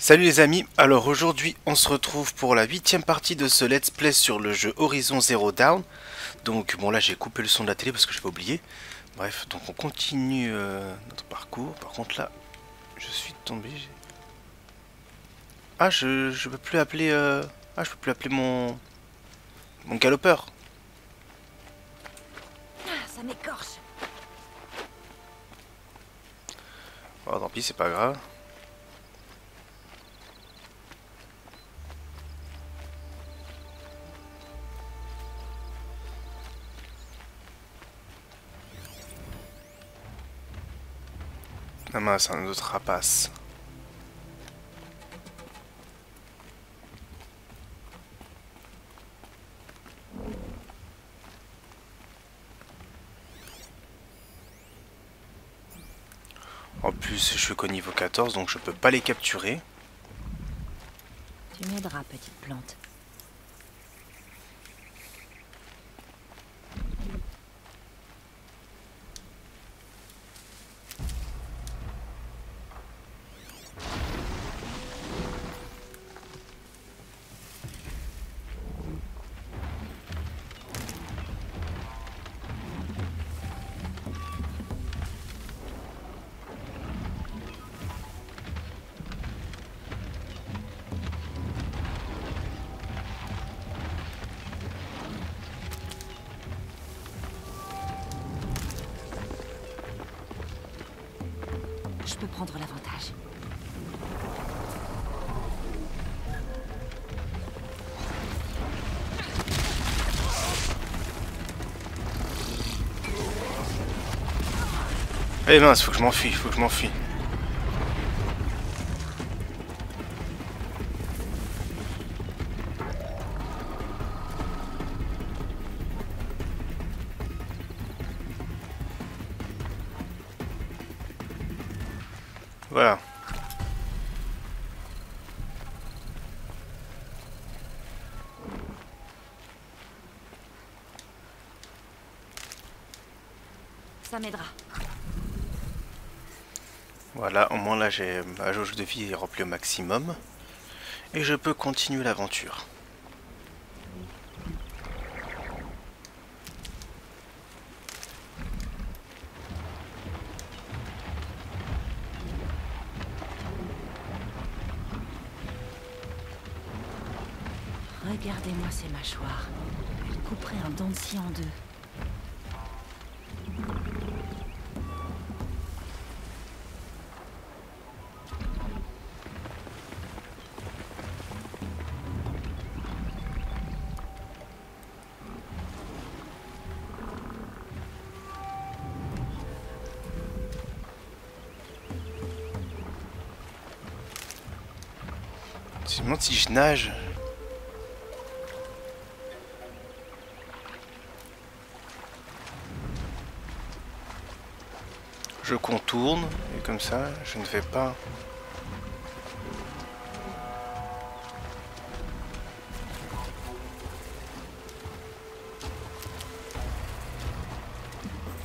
Salut les amis, alors aujourd'hui on se retrouve pour la 8ème partie de ce let's play sur le jeu Horizon Zero Dawn. Donc bon là j'ai coupé le son de la télé parce que j'avais oublié. Bref, donc on continue notre parcours. Par contre là, je suis tombé. Ah je peux plus appeler je peux plus appeler mon galopeur. Ah, ça m'écorche. Oh tant pis, c'est pas grave. Ah mince, un autre rapace. En plus, je suis qu'au niveau 14, donc je peux pas les capturer. Tu m'aideras, petite plante. Je peux prendre l'avantage. Eh mince, faut que je m'enfuis, faut que je m'enfuis. Voilà. Ça m'aidera. Voilà, au moins là j'ai ma jauge de vie est remplie au maximum. Et je peux continuer l'aventure. Regardez-moi ces mâchoires. Elles couperaient un dent de scie en deux. Je me demande si je nage. Je contourne et comme ça je ne vais pas.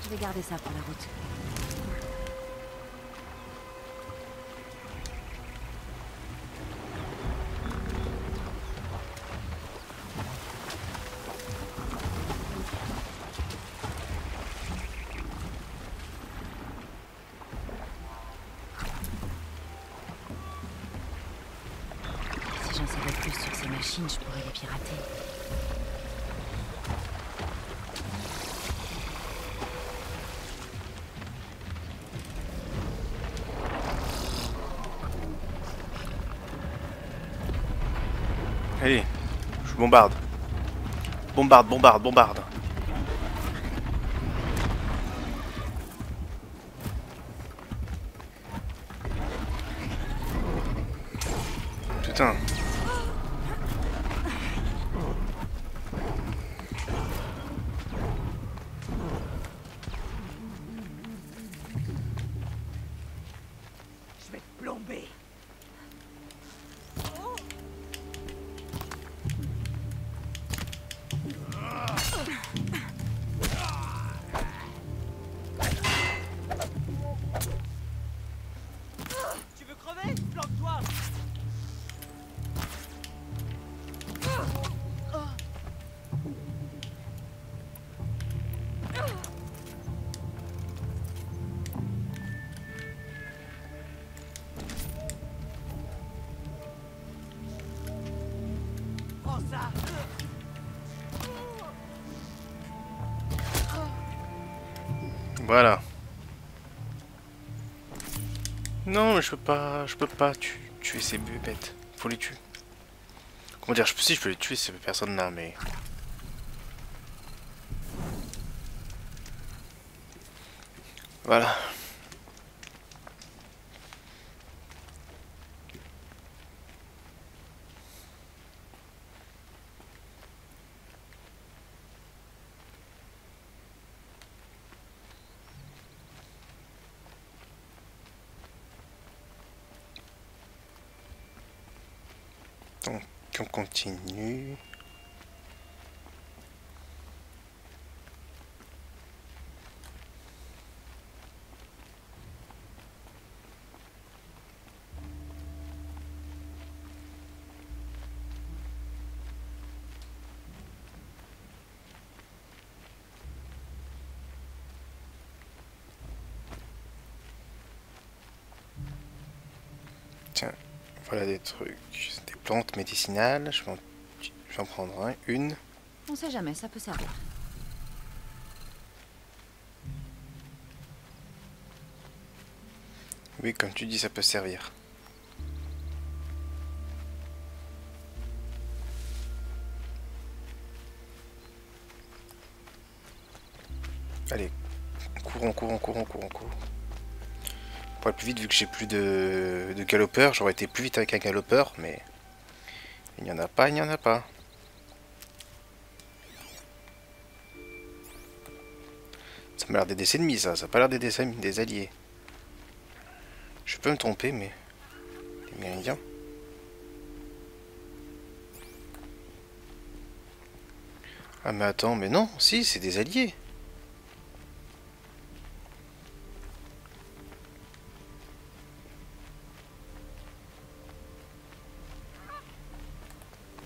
Je vais garder ça pour la route. Si j'en savais plus sur ces machines, je pourrais les pirater. Allez, je bombarde. Bombarde, bombarde, bombarde. Putain. Je vais te plomber. Tu veux crever? Planque-toi! Voilà. Non, mais je peux pas tuer ces bêtes. Faut les tuer. Comment dire, si je peux les tuer ces personnes-là, mais... Voilà. Donc, on continue. Tiens, voilà des trucs, des plantes médicinales. Je vais en prendre une. On sait jamais, ça peut servir. Oui, comme tu dis, ça peut servir. Allez, courons. Pour aller plus vite, vu que j'ai plus de galopeurs, j'aurais été plus vite avec un galopeur, mais il n'y en a pas, Ça m'a l'air d'être des ennemis, ça a pas l'air d'être des alliés. Je peux me tromper, mais... Les méridiens. Ah mais attends, mais non, si, c'est des alliés.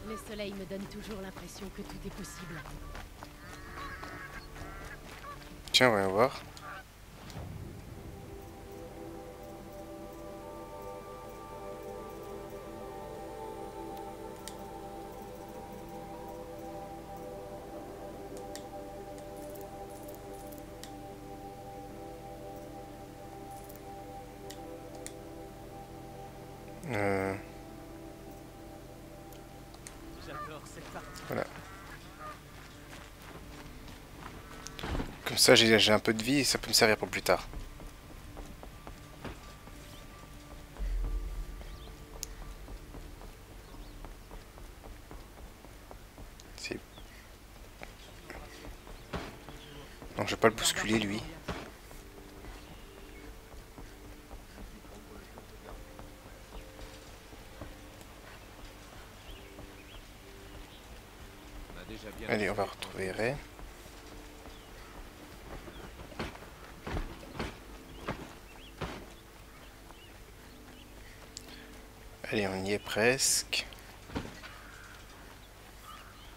Le soleil me donne toujours l'impression que tout est possible. Tiens, voyons voir. Voilà. Comme ça, j'ai un peu de vie et ça peut me servir pour plus tard. Non, je vais pas le bousculer, lui. Allez, on va retrouver Ray. Allez, on y est presque.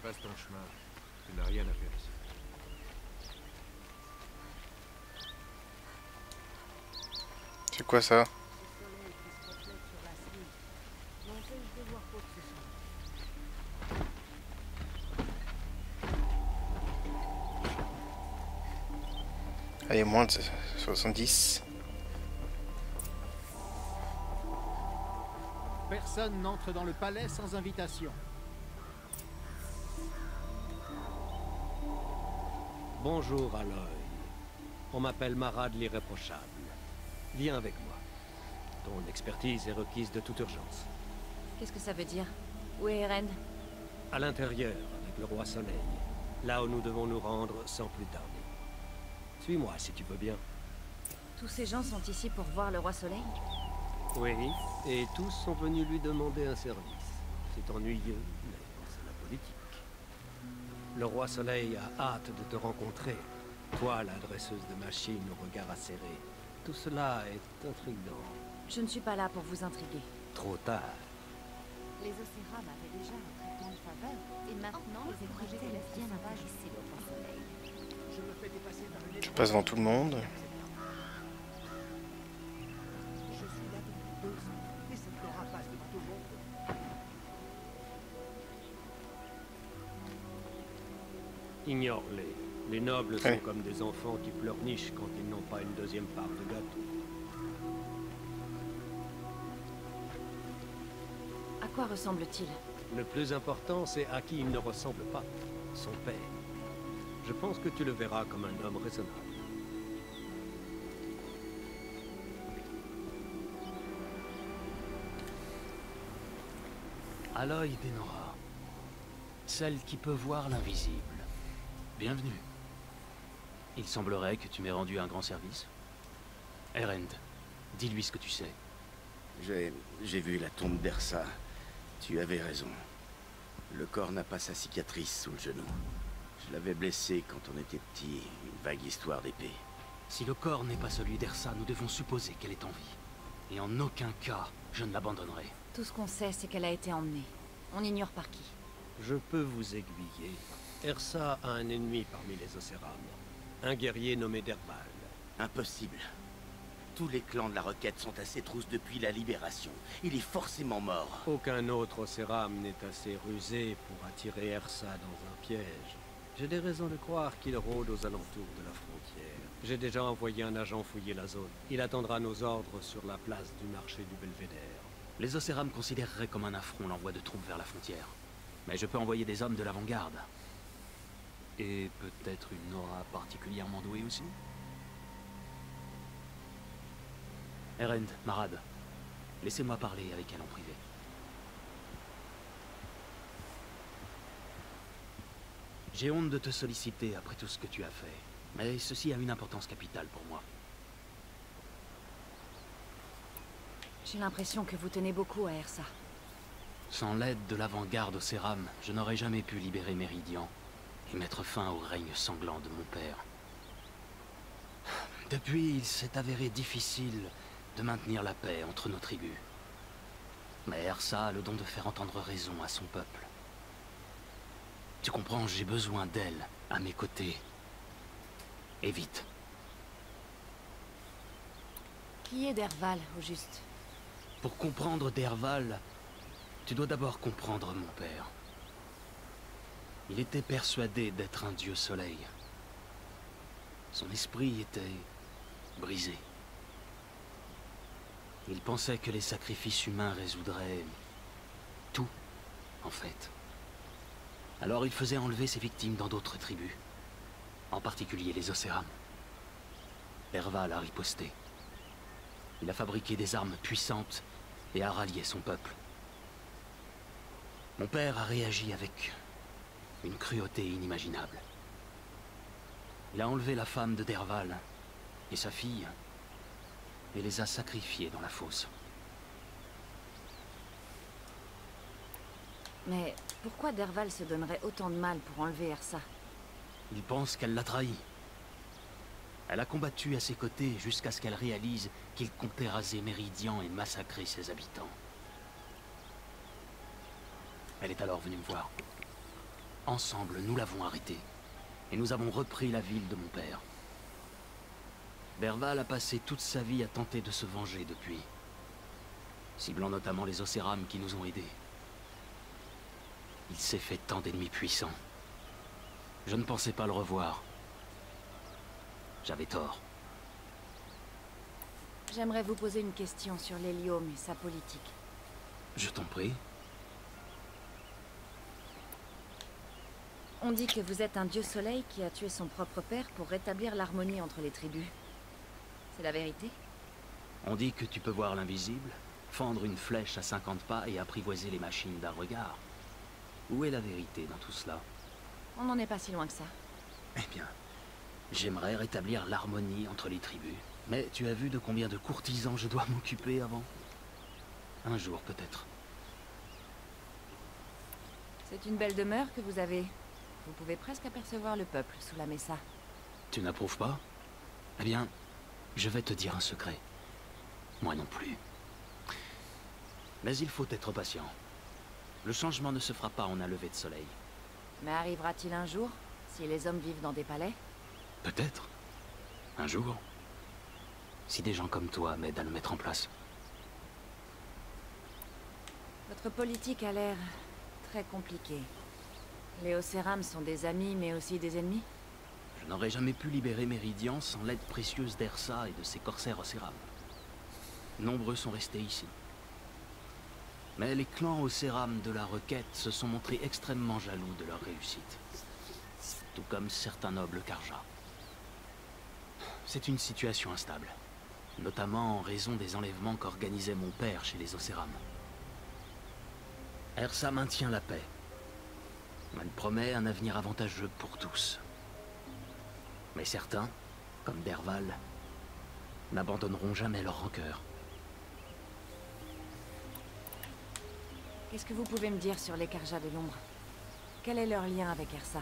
Passe ton chemin. Tu n'as rien à faire ici. C'est quoi ça? Allez, moins de 70. Personne n'entre dans le palais sans invitation. Bonjour, Aloy. On m'appelle Marad l'Irréprochable. Viens avec moi. Ton expertise est requise de toute urgence. Qu'est-ce que ça veut dire? Où est Eren? À l'intérieur, avec le Roi Soleil. Là où nous devons nous rendre sans plus tarder. Suis-moi si tu veux bien. Tous ces gens sont ici pour voir le Roi Soleil? Oui, et tous sont venus lui demander un service. C'est ennuyeux, mais c'est la politique. Le Roi Soleil a hâte de te rencontrer. Toi, la dresseuse de machines au regard acéré. Tout cela est intriguant. Je ne suis pas là pour vous intriguer. Trop tard. Les Océra m'avaient déjà un traitement de faveur, et maintenant les étrangers célestes bien intéressés au Roi Soleil. Je me fais dépasser par une Je passe devant tout le monde. Je suis là depuis 2 ans, et cette carapace devant tout le monde. Ignore-les. Les nobles Ouais. sont comme des enfants qui pleurnichent quand ils n'ont pas une deuxième part de gâteau. À quoi ressemble-t-il? Le plus important, c'est à qui il ne ressemble pas. Son père. Je pense que tu le verras comme un homme raisonnable. Aloy Denora, celle qui peut voir l'invisible. Bienvenue. Il semblerait que tu m'aies rendu un grand service. Erend, dis-lui ce que tu sais. J'ai vu la tombe d'Ersa. Tu avais raison. Le corps n'a pas sa cicatrice sous le genou. Je l'avais blessé quand on était petit, une vague histoire d'épée. Si le corps n'est pas celui d'Ersa, nous devons supposer qu'elle est en vie. Et en aucun cas, je ne l'abandonnerai. Tout ce qu'on sait, c'est qu'elle a été emmenée. On ignore par qui. Je peux vous aiguiller. Ersa a un ennemi parmi les Océrames. Un guerrier nommé Derval. Impossible. Tous les clans de la Requête sont à ses trousses depuis la Libération. Il est forcément mort. Aucun autre Océram n'est assez rusé pour attirer Ersa dans un piège. J'ai des raisons de croire qu'il rôde aux alentours de la frontière. J'ai déjà envoyé un agent fouiller la zone. Il attendra nos ordres sur la place du marché du Belvédère. Les Océrames considéreraient comme un affront l'envoi de troupes vers la frontière. Mais je peux envoyer des hommes de l'avant-garde. Et peut-être une aura particulièrement douée aussi. Erend, Marad, laissez-moi parler avec elle en privé. J'ai honte de te solliciter après tout ce que tu as fait, mais ceci a une importance capitale pour moi. J'ai l'impression que vous tenez beaucoup à Ersa. Sans l'aide de l'avant-garde au Céram, je n'aurais jamais pu libérer Méridian et mettre fin au règne sanglant de mon père. Depuis, il s'est avéré difficile de maintenir la paix entre nos tribus. Mais Ersa a le don de faire entendre raison à son peuple. Tu comprends, j'ai besoin d'elle, à mes côtés. Et vite. Qui est Derval, au juste? Pour comprendre Derval, tu dois d'abord comprendre mon père. Il était persuadé d'être un dieu soleil. Son esprit était brisé. Il pensait que les sacrifices humains résoudraient tout, en fait. Alors il faisait enlever ses victimes dans d'autres tribus, en particulier les Océrames. Derval a riposté. Il a fabriqué des armes puissantes et a rallié son peuple. Mon père a réagi avec une cruauté inimaginable. Il a enlevé la femme de Derval et sa fille et les a sacrifiés dans la fosse. Mais pourquoi Derval se donnerait autant de mal pour enlever Ersa? Il pense qu'elle l'a trahi. Elle a combattu à ses côtés jusqu'à ce qu'elle réalise qu'il comptait raser Méridian et massacrer ses habitants. Elle est alors venue me voir. Ensemble, nous l'avons arrêtée. Et nous avons repris la ville de mon père. Derval a passé toute sa vie à tenter de se venger depuis. Ciblant notamment les Océrames qui nous ont aidés. Il s'est fait tant d'ennemis puissants. Je ne pensais pas le revoir. J'avais tort. J'aimerais vous poser une question sur l'hélium et sa politique. Je t'en prie. On dit que vous êtes un dieu soleil qui a tué son propre père pour rétablir l'harmonie entre les tribus. C'est la vérité? On dit que tu peux voir l'invisible, fendre une flèche à 50 pas et apprivoiser les machines d'un regard. Où est la vérité dans tout cela? On n'en est pas si loin que ça. Eh bien, j'aimerais rétablir l'harmonie entre les tribus. Mais tu as vu de combien de courtisans je dois m'occuper avant? Un jour peut-être. C'est une belle demeure que vous avez. Vous pouvez presque apercevoir le peuple sous la mesa. Tu n'approuves pas? Eh bien, je vais te dire un secret. Moi non plus. Mais il faut être patient. Le changement ne se fera pas en un lever de soleil. Mais arrivera-t-il un jour, si les hommes vivent dans des palais? Peut-être. Un jour. Si des gens comme toi m'aident à le mettre en place. Votre politique a l'air très compliquée. Les Océrames sont des amis, mais aussi des ennemis? Je Je n'aurais jamais pu libérer Méridian sans l'aide précieuse d'Ersa et de ses corsaires Océram. Nombreux sont restés ici. Mais les clans Océram de la Requête se sont montrés extrêmement jaloux de leur réussite. Tout comme certains nobles Karja. C'est une situation instable. Notamment en raison des enlèvements qu'organisait mon père chez les Océram. Ersa maintient la paix. Elle promet un avenir avantageux pour tous. Mais certains, comme Derval, n'abandonneront jamais leur rancœur. Qu'est-ce que vous pouvez me dire sur les Karja de l'ombre? Quel est leur lien avec Ersa?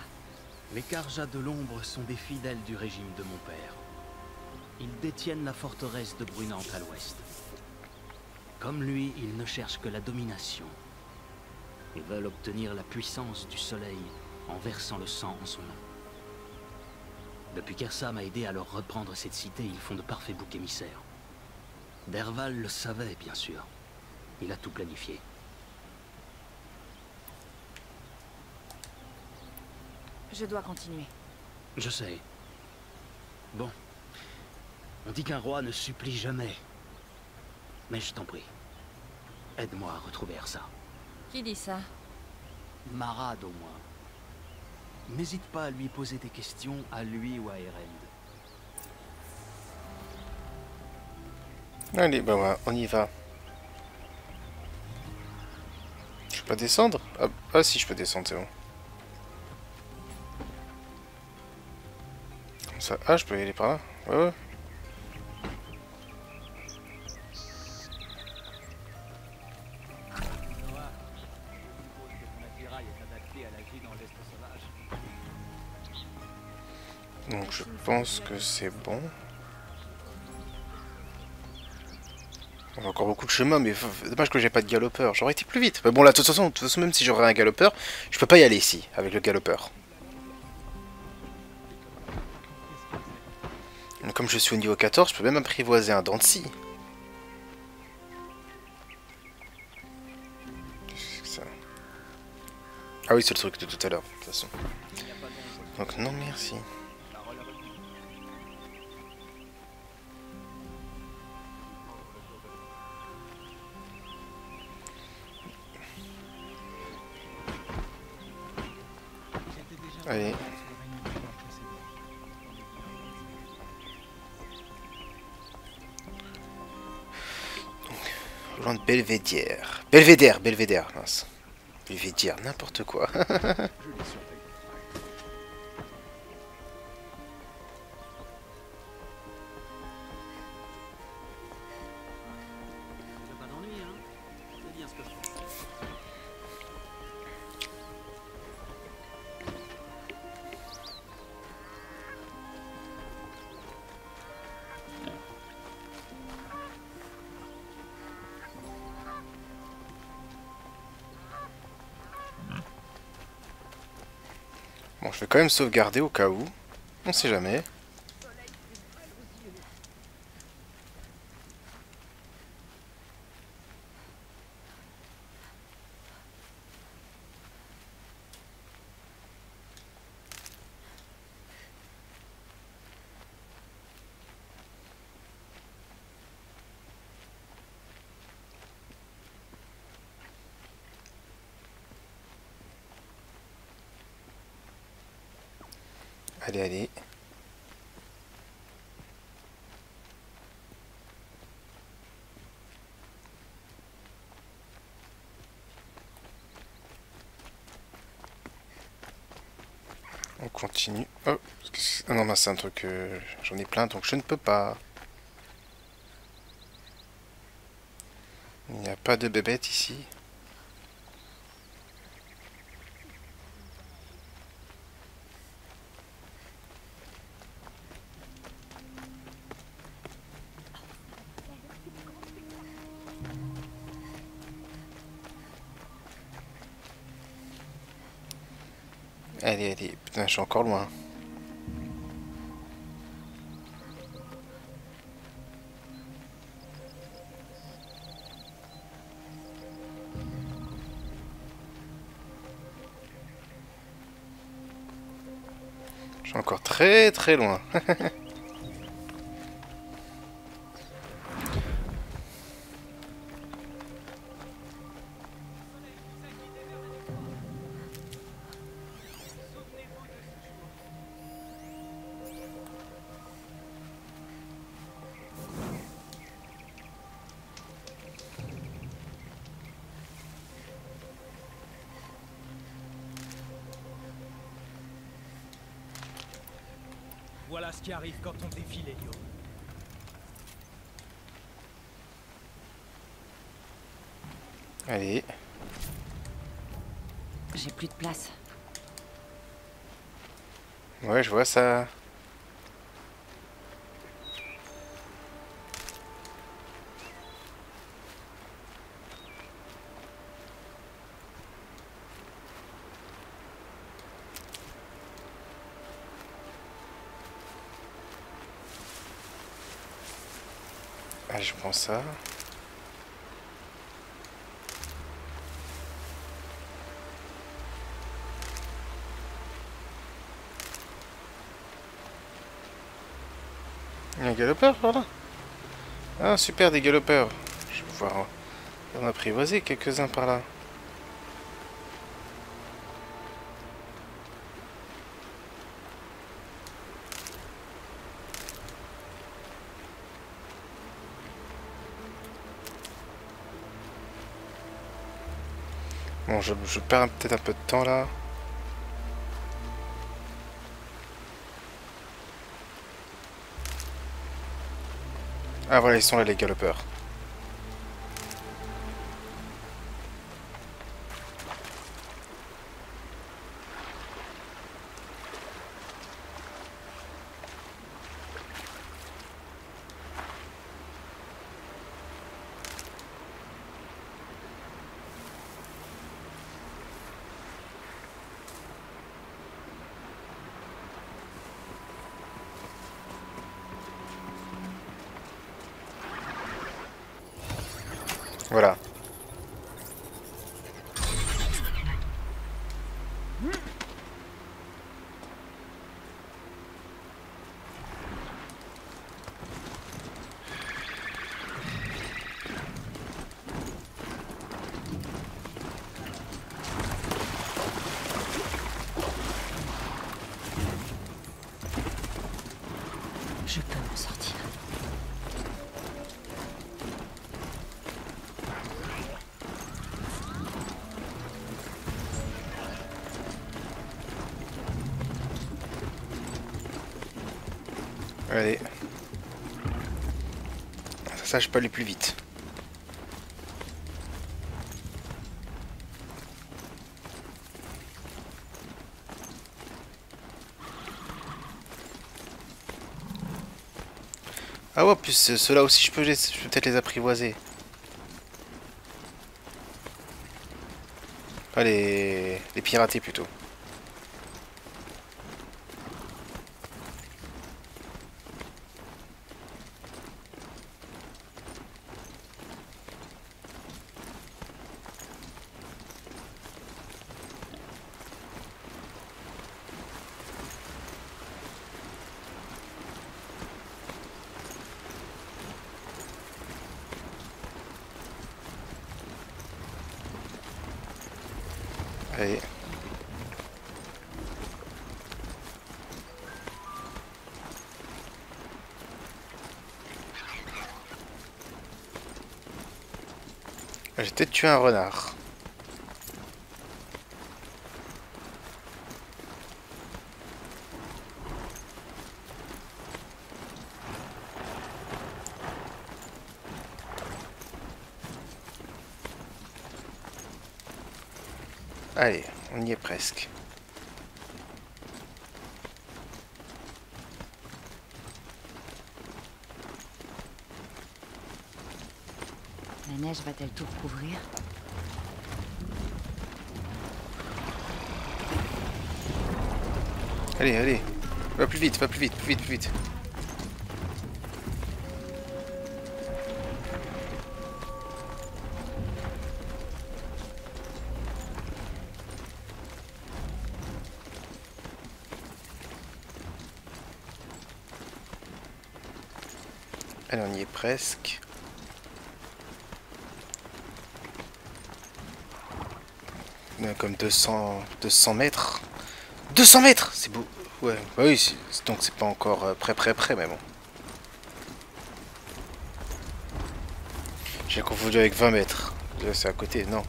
Les Karja de l'ombre sont des fidèles du régime de mon père. Ils détiennent la forteresse de Brunante à l'ouest. Comme lui, ils ne cherchent que la domination. Ils veulent obtenir la puissance du soleil en versant le sang en son nom. Depuis qu'Ersa m'a aidé à leur reprendre cette cité, ils font de parfaits boucs émissaires. Derval le savait, bien sûr. Il a tout planifié. Je dois continuer. Je sais. Bon. On dit qu'un roi ne supplie jamais. Mais je t'en prie. Aide-moi à retrouver Ersa. Qui dit ça? Marad au moins. N'hésite pas à lui poser des questions, à lui ou à Erend. Allez, bah voilà, on y va. Je peux pas descendre? Ah si, je peux descendre, c'est bon. Comme ça, ah, je peux y aller par là? Ouais. Donc je pense que c'est bon. On a encore beaucoup de chemin, mais dommage que j'ai pas de galopeur. J'aurais été plus vite. Mais bon là, de toute façon, même si j'aurais un galopeur, je peux pas y aller ici, avec le galopeur. Mais comme je suis au niveau 14, je peux même apprivoiser un dent de scie. Qu'est-ce que c'est que ça? Ah oui, c'est le truc de tout à l'heure, de toute façon. Donc non, merci. Allez. Donc, Belvédère. Belvédère, mince. Belvédère, n'importe quoi. Bon, je vais quand même sauvegarder au cas où. On sait jamais. Allez, allez. On continue. Oh, ah non, bah, c'est un truc... j'en ai plein, donc je ne peux pas. Il n'y a pas de bébête ici. Allez, allez. Putain, je suis encore loin. suis encore très très loin. Voilà ce qui arrive quand on défile, Elio. Allez. J'ai plus de place. Ouais, je vois ça. Allez, je prends ça. Il y a un galopeur par là. Ah super, des galopeurs. Je vais pouvoir en apprivoiser quelques-uns par là. Bon, je perds peut-être un peu de temps là. Ah voilà, ils sont là les galopeurs. Voilà. Je peux m'en sortir. Allez. Ça, je peux aller plus vite. Ah ouais, plus ceux-là aussi, je peux peut-être les apprivoiser. Pas les pirater plutôt. Allez. J'ai peut-être tué un renard. Allez, on y est presque. La neige va-t-elle tout recouvrir? Allez, allez. Va plus vite, va plus vite, plus vite, plus vite. Allez, on y est presque. Comme 200 mètres. 200 mètres! C'est beau. Ouais, bah oui, donc c'est pas encore prêt, mais bon. J'ai confondu avec 20 mètres. C'est à côté, non.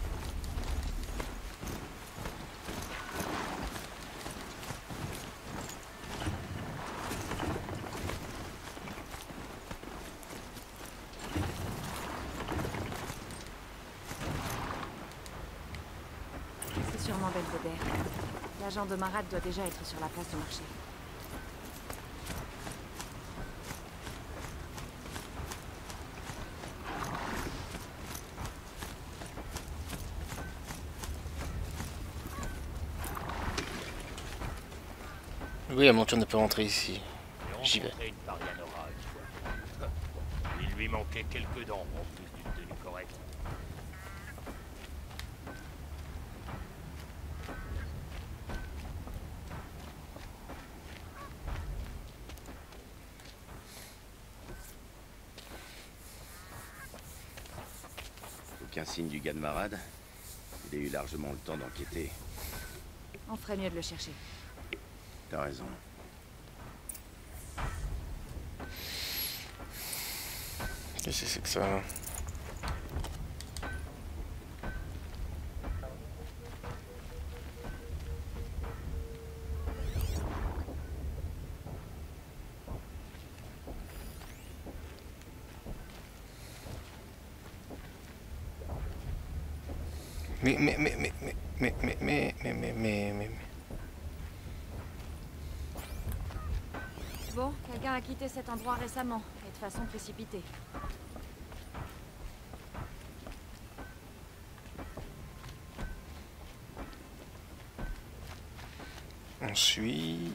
C'est sûrement Belvedere. L'agent de Marad doit déjà être sur la place du marché. Oui, la monture ne peut rentrer ici. J'y vais. Une Parianora une fois. Il lui manquait quelques dents en plus d'une tenue correcte. Aucun signe du gars de Marad. Il a eu largement le temps d'enquêter. On ferait mieux de le chercher. T'as raison. Qu'est-ce que c'est que ça? Mais... Bon, quelqu'un a quitté cet endroit récemment, et de façon précipitée. On suit...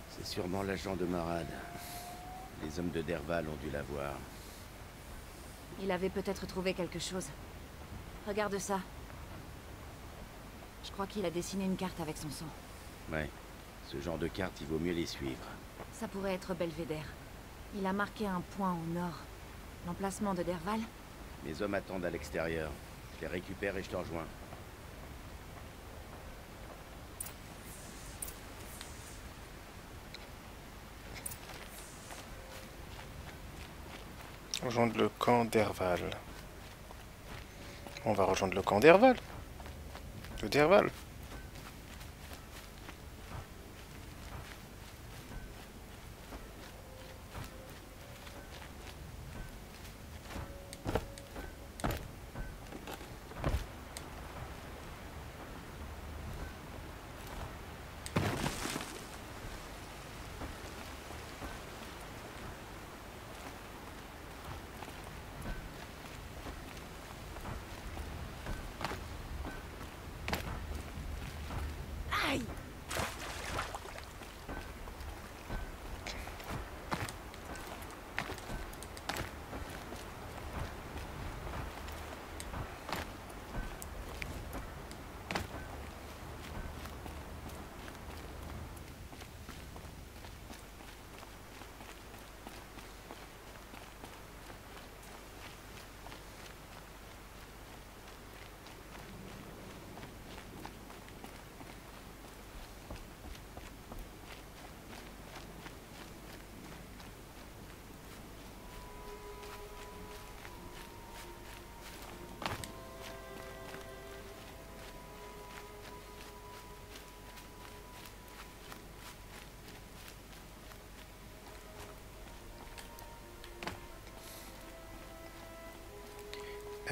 C'est sûrement l'agent de Marad. Les hommes de Derval ont dû la voir. Il avait peut-être trouvé quelque chose. Regarde ça. Je crois qu'il a dessiné une carte avec son sang. Ouais. Ce genre de carte, il vaut mieux les suivre. Ça pourrait être Belvedere. Il a marqué un point au nord. L'emplacement de Derval? Mes hommes attendent à l'extérieur. Je les récupère et je te rejoins. Rejoindre le camp d'Herval. On va rejoindre le camp d'Herval. De Derval.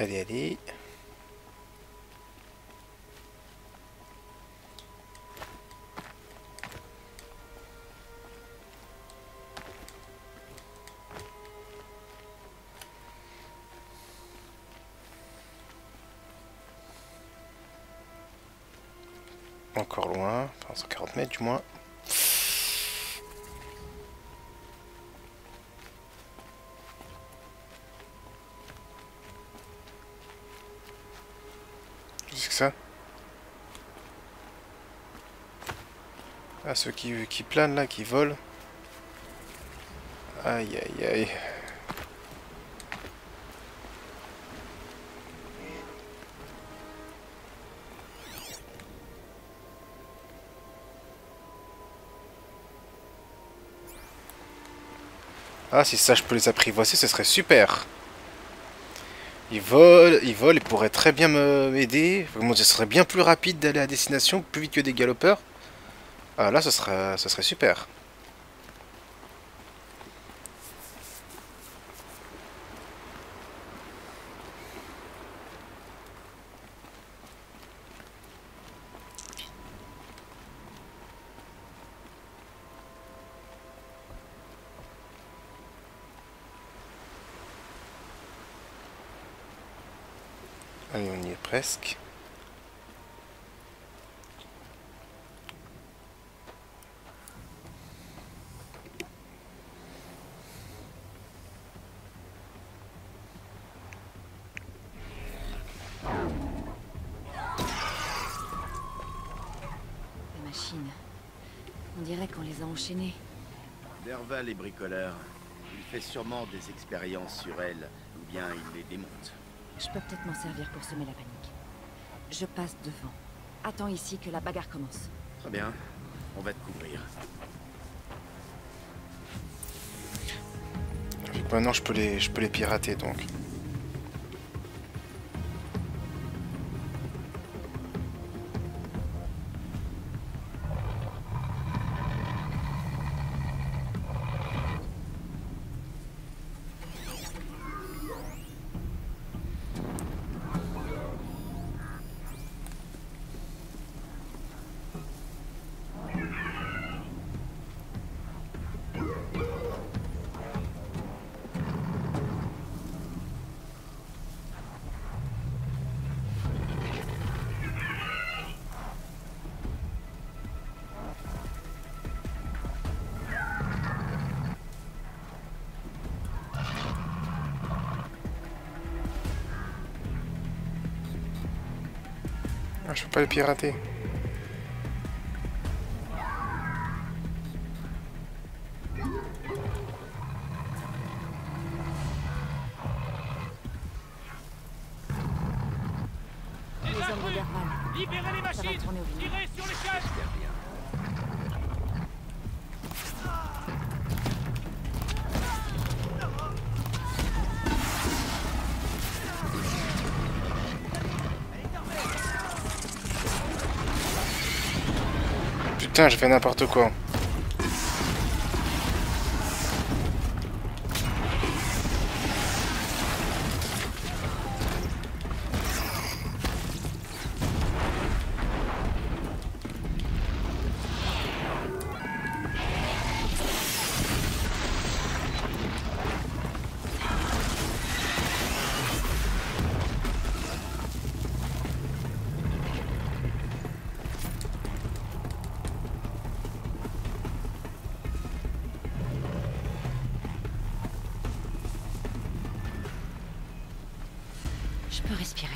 Allez, allez. Encore loin, enfin 140 mètres du moins. Qu'est-ce que ça? Ah, ceux qui planent là, qui volent. Aïe aïe aïe. Ah, si ça je peux les apprivoiser, ce serait super. Ils volent, ils pourraient très bien m'aider. Ce serait bien plus rapide d'aller à destination, plus vite que des galopeurs. Ah là, ce serait super. Allez, on y est presque. Les machines. On dirait qu'on les a enchaînées. Derval est bricoleur. Il fait sûrement des expériences sur elles, ou bien il les démonte. Je peux peut-être m'en servir pour semer la panique. Je passe devant. Attends ici que la bagarre commence. Très bien. On va te couvrir. Maintenant, je peux les pirater, donc. Ah, je peux pas les pirater. Les hommes de Derval. Libérez les Ça va machines! tourner au vinaigre. Tirez sur les chefs! Putain, j'ai fait n'importe quoi. Je peux respirer.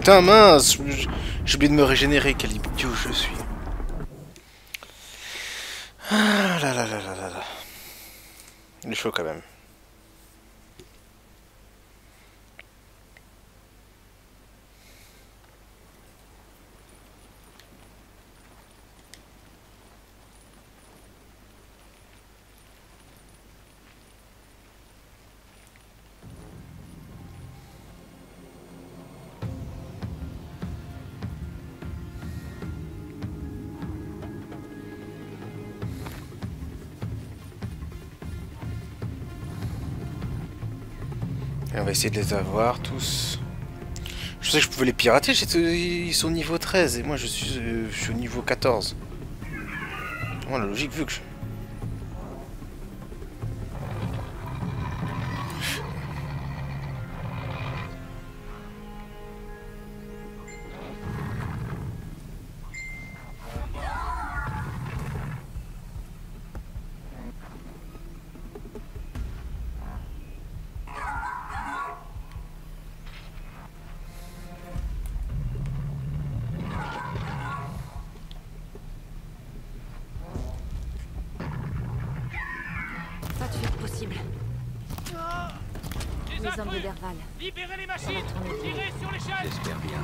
putain, mince! J'ai oublié de me régénérer, quel idiot je suis. Ah là là là là là là. Il est chaud quand même. Et on va essayer de les avoir tous. Je sais que je pouvais les pirater, ils sont niveau 13 et moi je suis au niveau 14. Bon, la logique vu que je... Pas de fuite possible. Les Les hommes de intrus! Derval. Libérez les machines! Ça va tourner. Tirez sur l'échelle! J'espère bien.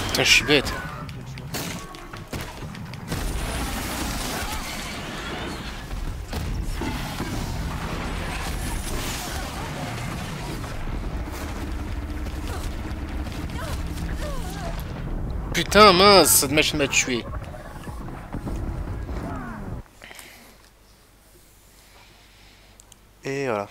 Putain, je suis bête. Putain, mince, cette machine m'a tué. Et voilà.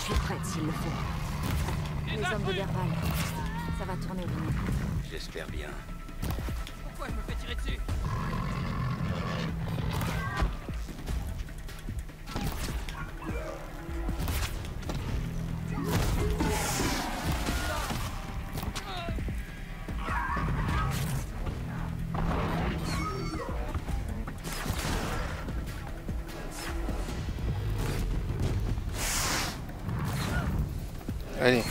Je suis prête s'il le faut. Les hommes de Derval. Ça va tourner, Vinny. J'espère bien. Pourquoi je me fais tirer dessus? Allez.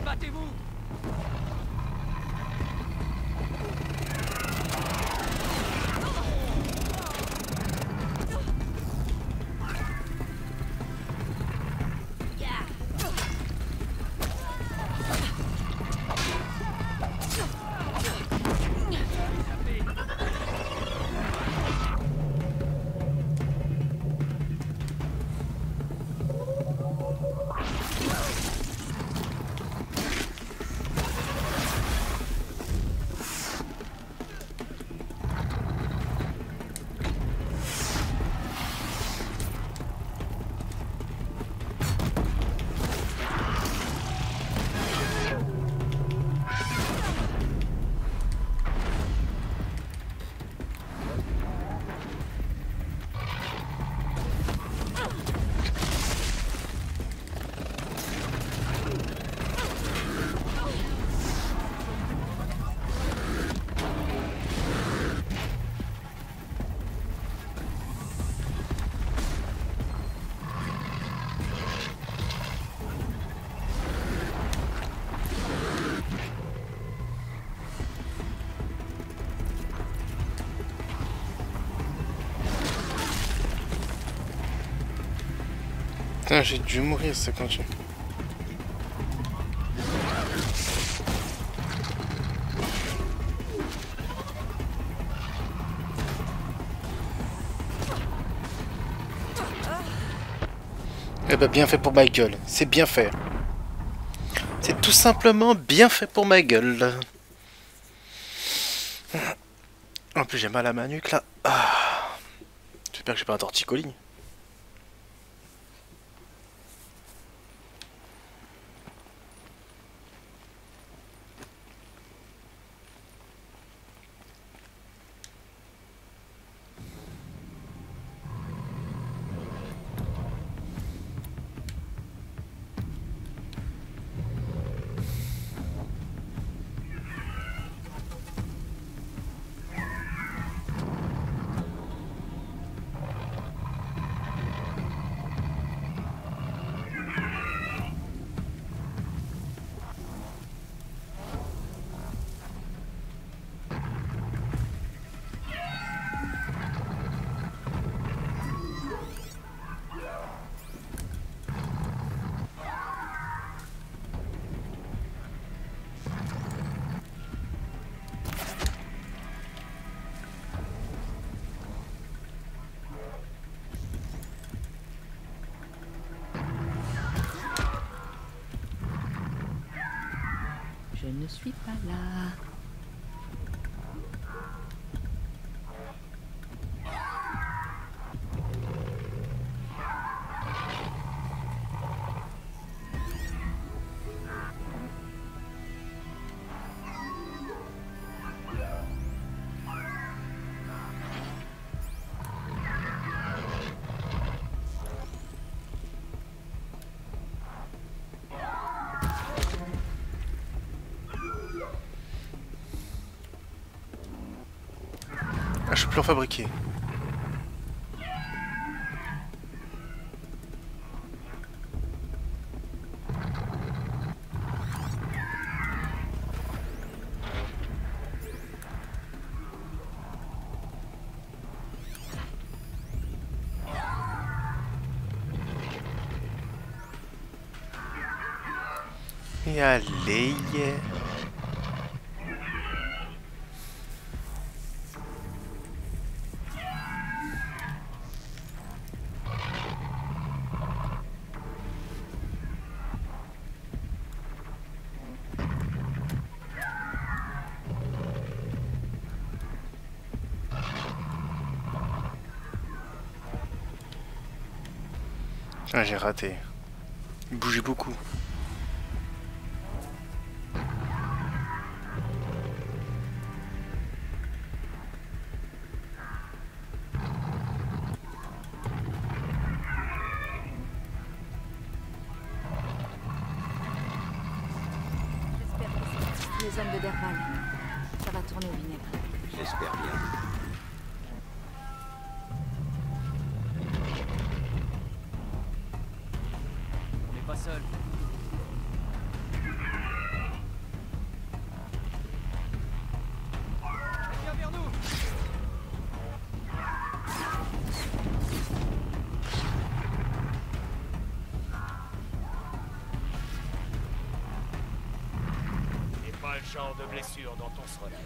Battez-vous! Putain, j'ai dû mourir, ça continue. Eh ben, bien fait pour ma gueule. C'est bien fait. C'est tout simplement bien fait pour ma gueule. En plus, j'ai mal à ma nuque là. Ah. J'espère que j'ai pas un torticolis. Je ne suis pas là. Ah, je peux plus en fabriquer. Et allez, yeah. Ah, j'ai raté. Il bougeait beaucoup. Les hommes de Derval. Ça va tourner au vinaigre. J'espère bien. On n'est pas seul. Viens vers nous. Et pas le genre de blessure dont on se relève.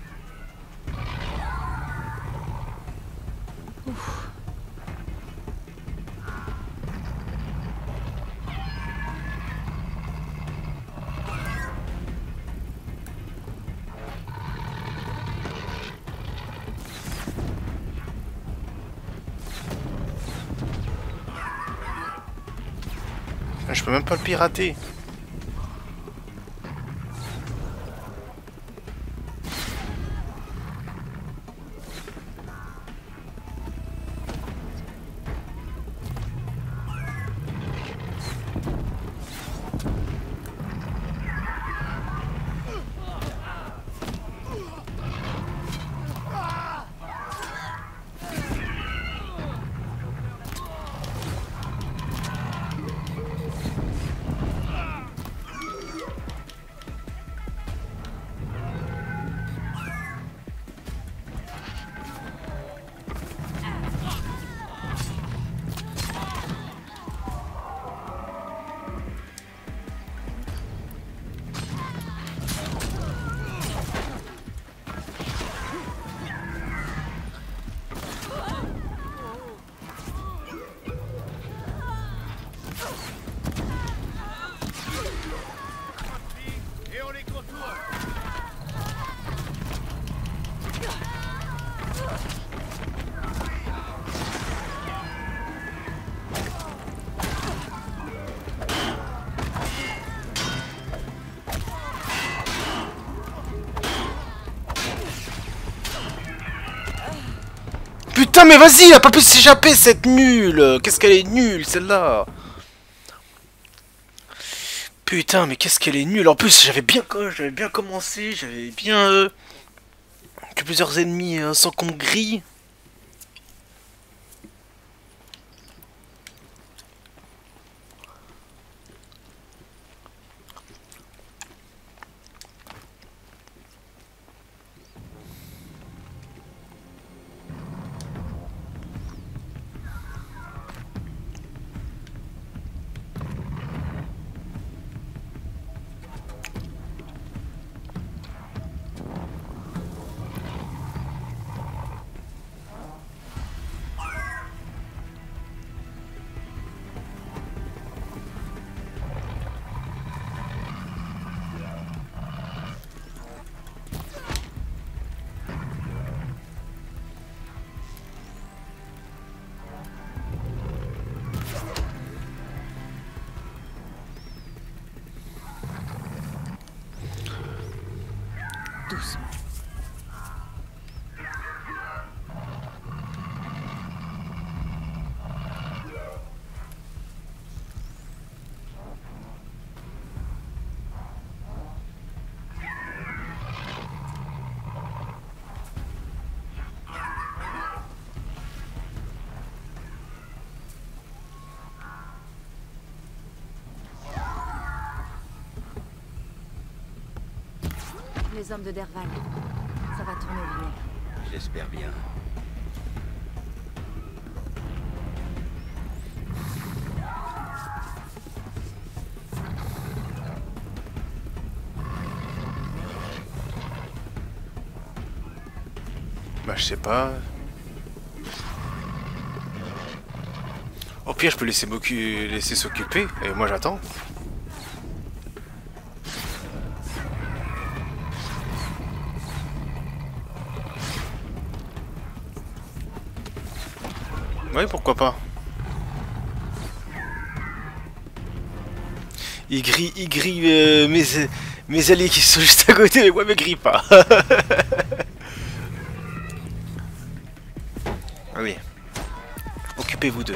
Ah, je peux même pas le pirater. putain, mais vas-y, il a pas pu s'échapper, cette nulle. Qu'est-ce qu'elle est nulle, celle-là. Putain, mais qu'est-ce qu'elle est nulle. En plus, j'avais bien commencé, j'avais bien... que plusieurs ennemis sans qu'on me grille. Doucement. Les hommes de Derval. Ça va tourner au vinaigre. J'espère bien. Bah je sais pas. Au pire je peux laisser s'occuper et moi j'attends. Ouais, pourquoi pas. Il grille mes alliés qui sont juste à côté, mais moi me grille pas. Ah oui. Occupez-vous d'eux.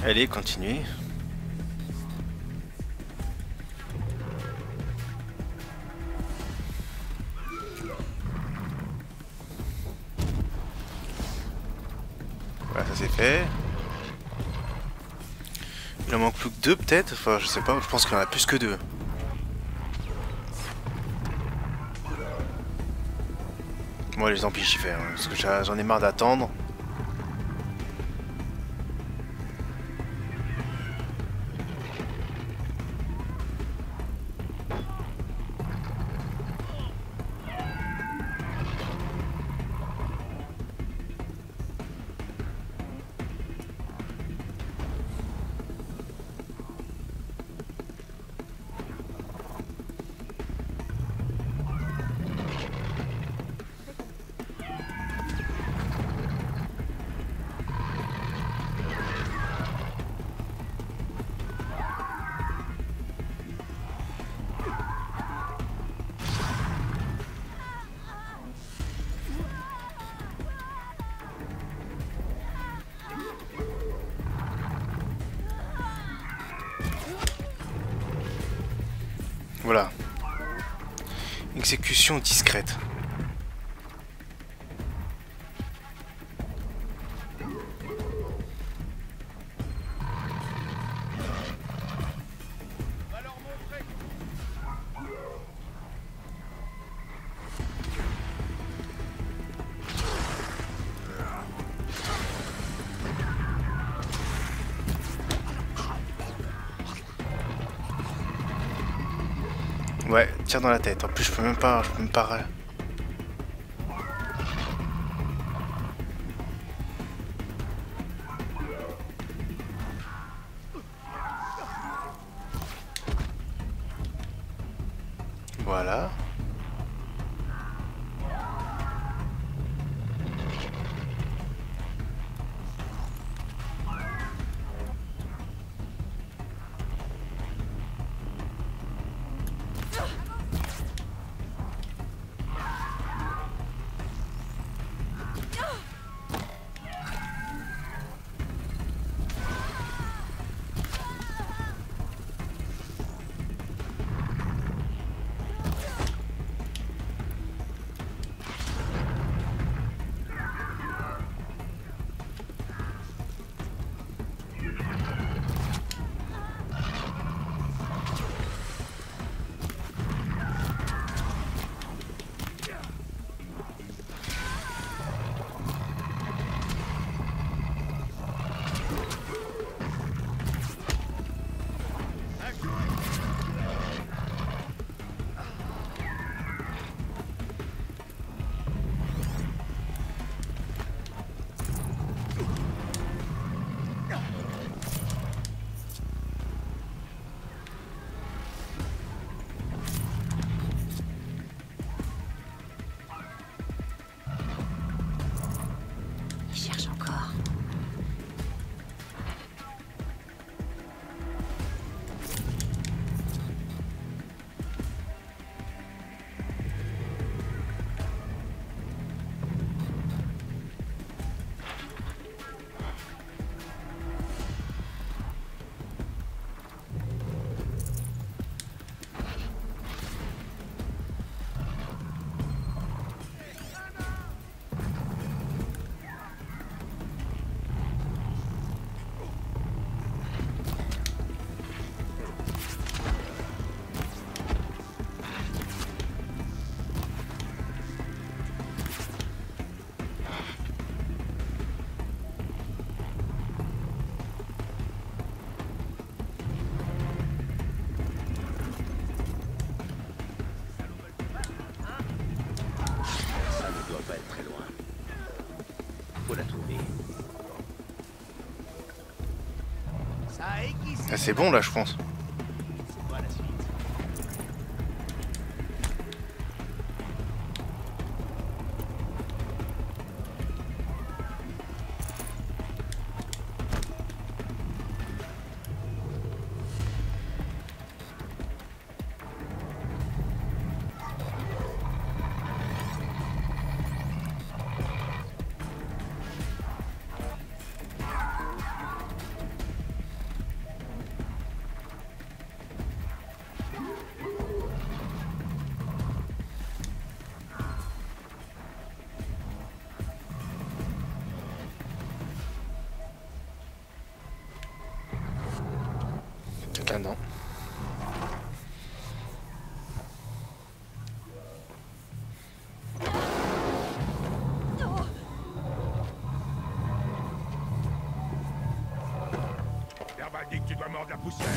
Allez, continuez. Voilà, ça c'est fait. Il en manque plus que 2 peut-être. Enfin, je sais pas, je pense qu'il y en a plus que 2. Moi, les zombies, j'y vais, hein, parce que j'en ai marre d'attendre. Voilà. Exécution discrète. Ouais, tire dans la tête. En plus, je peux même pas. Voilà. Ah, c'est bon là, je pense. C'est quoi la suite? Ah non. Derval dit que tu dois mordre la poussière.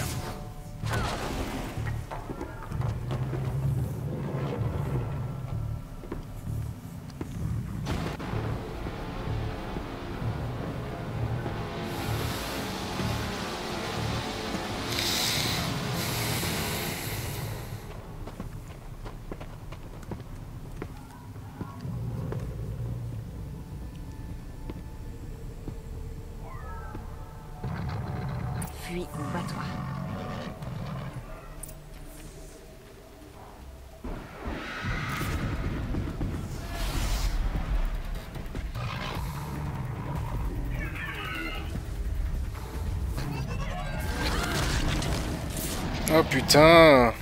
Fuis ou bats-toi. Oh putain.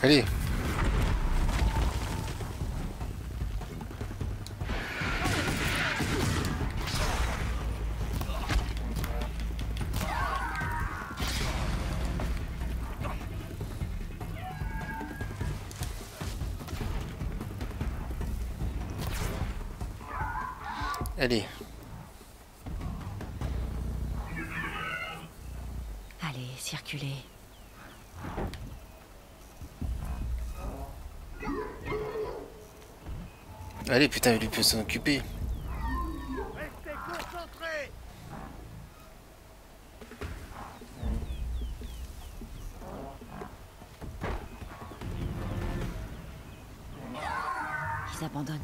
Allez. Allez. Allez, circulez. Allez, putain, lui peut s'en occuper. Restez concentrés. Ils abandonnent.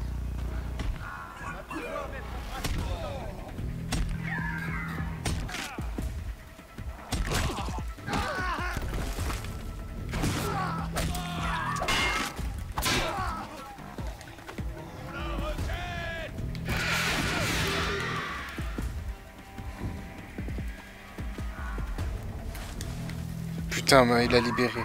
Putain, mais il a libéré.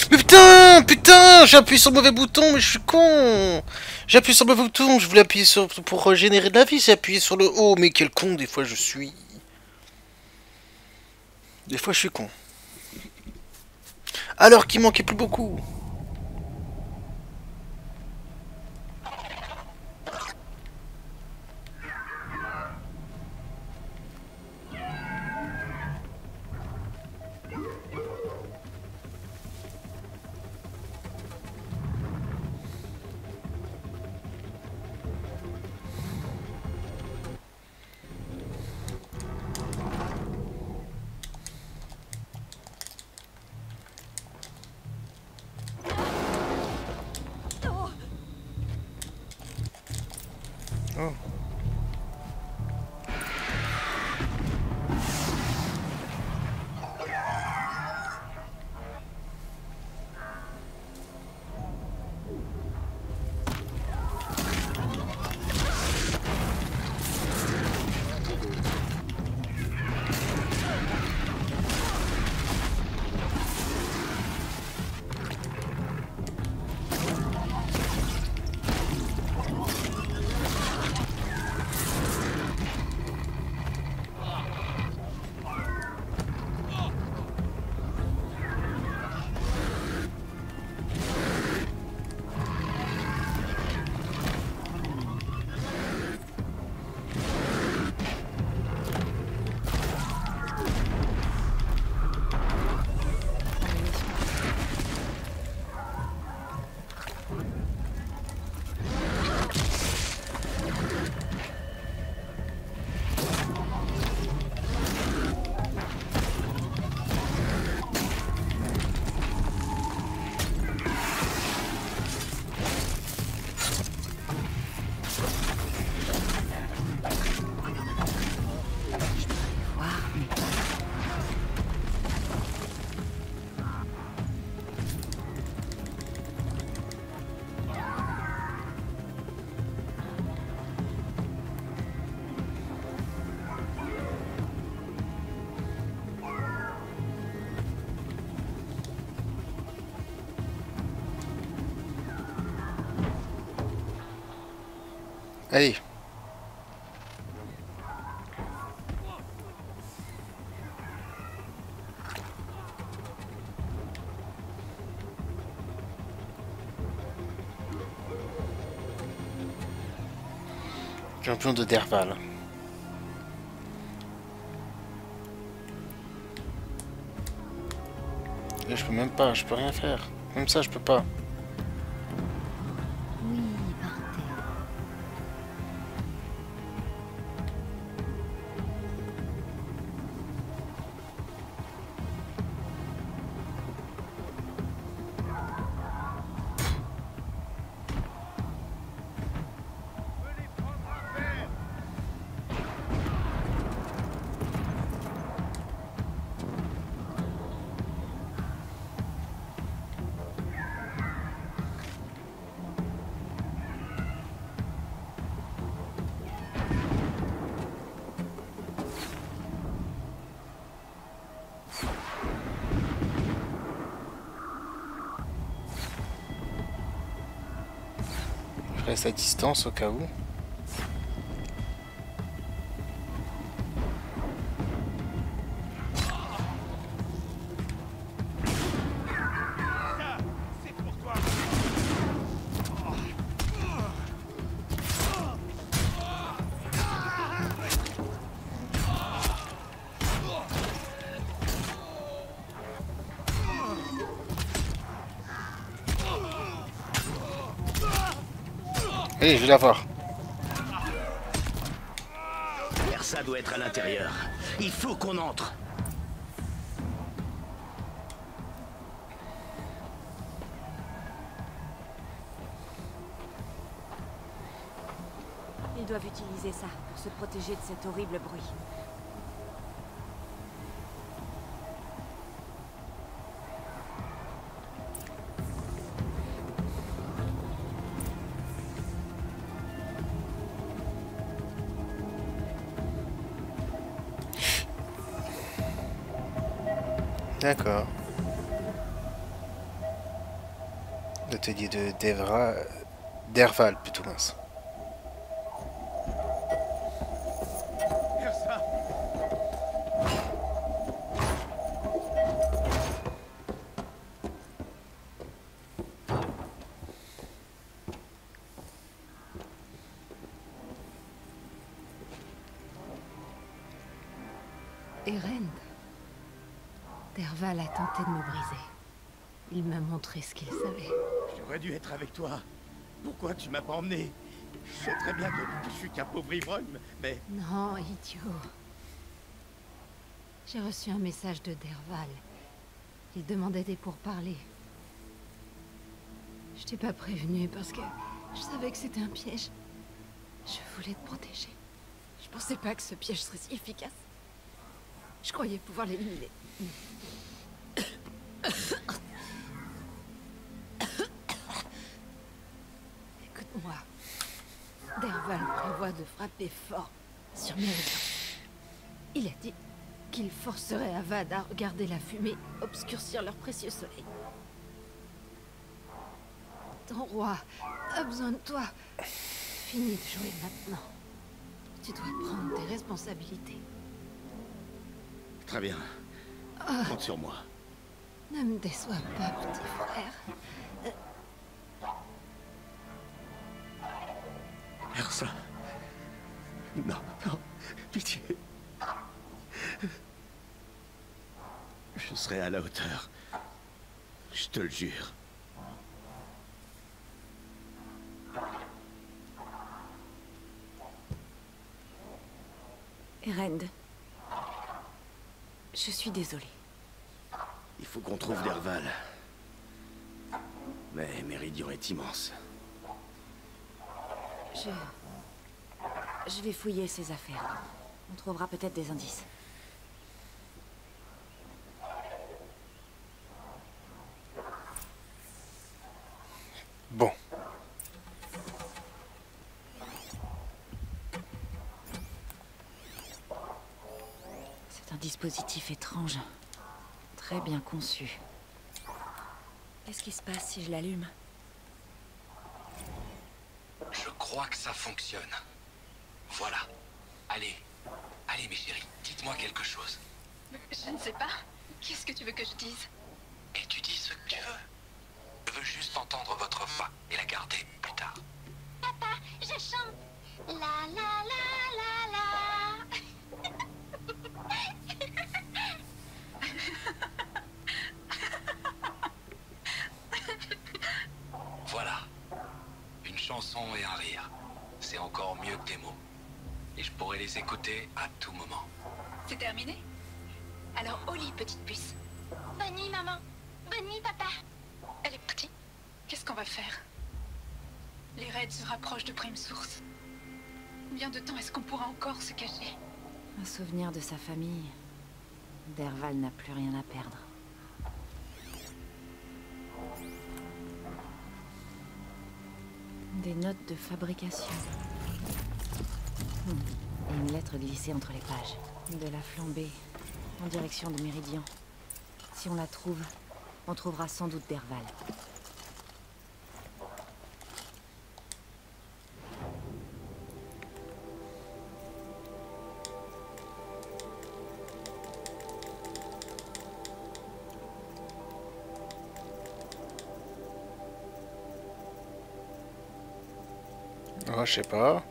Mais putain, putain, j'ai appuyé sur le mauvais bouton, mais je suis con. J'ai appuyé sur le mauvais bouton, je voulais appuyer sur pour régénérer de la vie, j'ai appuyé sur le haut, mais quel con, des fois je suis. Des fois je suis con. Alors qu'il manquait plus beaucoup. Allez. Champion de Derval. Et je peux même pas, je peux rien faire. Même ça, je peux pas. Oui, partez. Je reste à distance au cas où. Allez, je vais la voir. Ersa doit être à l'intérieur. Il faut qu'on entre. Ils doivent utiliser ça pour se protéger de cet horrible bruit. D'accord. L'atelier de Derval, plutôt mince. Erend. Derval a tenté de me briser. Il m'a montré ce qu'il savait. J'aurais dû être avec toi. Pourquoi tu m'as pas emmené? Je sais très bien que je suis qu'un pauvre ivrogne, mais... Non, idiot. J'ai reçu un message de Derval. Il demandait des pourparlers. Je t'ai pas prévenu parce que je savais que c'était un piège. Je voulais te protéger. Je pensais pas que ce piège serait si efficace. Je croyais pouvoir l'éliminer. Écoute-moi. Derval prévoit de frapper fort sur Méridian. Il a dit qu'il forcerait Avad à regarder la fumée obscurcir leur précieux soleil. Ton roi a besoin de toi. Fini de jouer maintenant. Tu dois prendre tes responsabilités. Très bien. Compte sur moi. Ne me déçois pas, petit frère. Ersa. Non, non. Pitié. Je serai à la hauteur. Je te le jure. Erend. Je suis désolée. Il faut qu'on trouve Derval. Mais Méridian est immense. Je vais fouiller ses affaires. On trouvera peut-être des indices. Bon. C'est un dispositif étrange. Très bien conçu. Qu'est-ce qui se passe si je l'allume? Je crois crois que ça fonctionne. Voilà. Allez. Allez, mes chéris, dites-moi quelque chose. Je ne sais pas. Qu'est-ce que tu veux que je dise? Et tu dis ce que tu veux. Je veux juste entendre votre voix et la garder plus tard. Papa, je chante. La la la la la. Voilà. Une chanson et un rire. C'est encore mieux que des mots. Et je pourrais les écouter à tout moment. C'est terminé? Alors au lit, petite puce. Bonne nuit, maman. Bonne nuit, papa. Elle est partie. Qu'est-ce qu'on va faire? Les raids se rapprochent de Prime Source. Combien de temps est-ce qu'on pourra encore se cacher? Un souvenir de sa famille. Derval n'a plus rien à perdre. Des notes de fabrication. Et une lettre glissée entre les pages. De la flambée, en direction de Méridian. Si on la trouve, on trouvera sans doute Derval. Oh, je sais pas.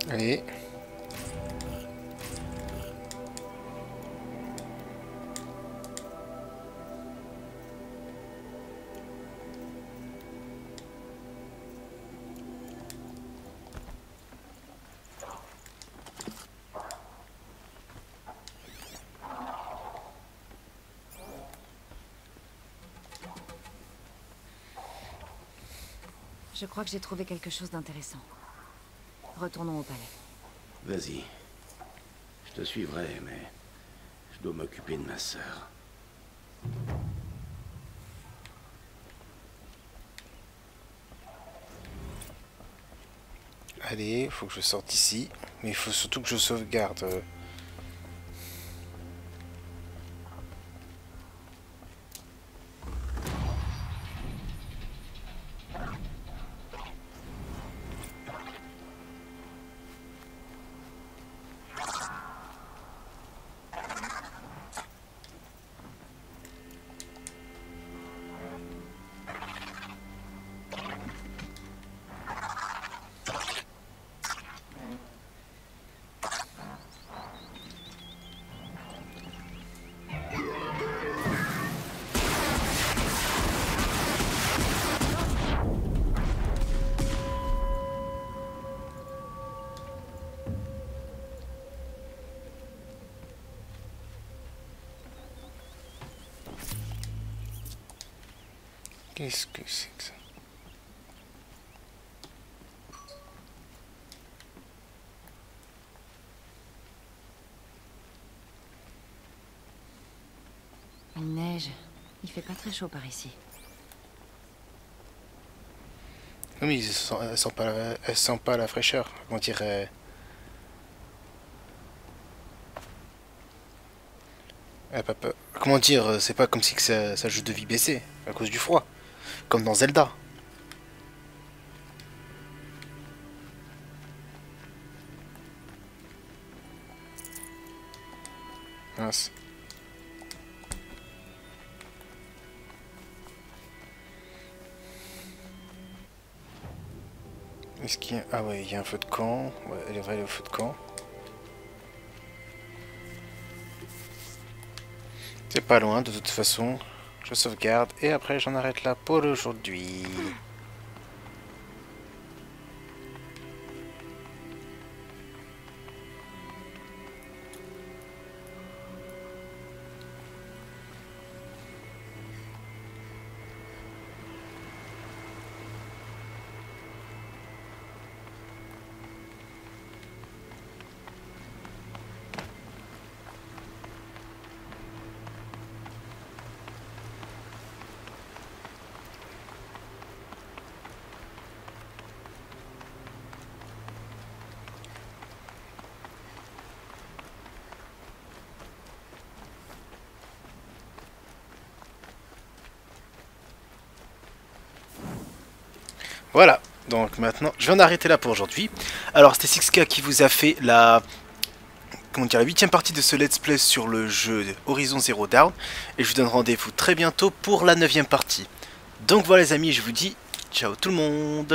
Allez. Je crois que j'ai trouvé quelque chose d'intéressant. Retournons au palais. Vas-y. Je te suivrai, mais je dois m'occuper de ma sœur. Allez, faut que je sorte d'ici. Mais il faut surtout que je sauvegarde. Qu'est-ce que c'est que ça? Il neige. Il fait pas très chaud par ici. Non mais elle sent pas la fraîcheur. On dirait... Comment dire, c'est pas comme si que ça joue de vie baissée, à cause du froid. Comme dans Zelda. Mince. Est-ce qu'il y a... Ah ouais, il y a un feu de camp. Ouais, elle devrait aller au feu de camp. C'est pas loin, de toute façon. Je sauvegarde et après j'en arrête là pour aujourd'hui. Voilà, donc maintenant, je vais en arrêter là pour aujourd'hui. Alors, c'était 6K qui vous a fait la... comment dire, la 8ème partie de ce let's play sur le jeu Horizon Zero Dawn. Et je vous donne rendez-vous très bientôt pour la 9ème partie. Donc voilà les amis, je vous dis ciao tout le monde.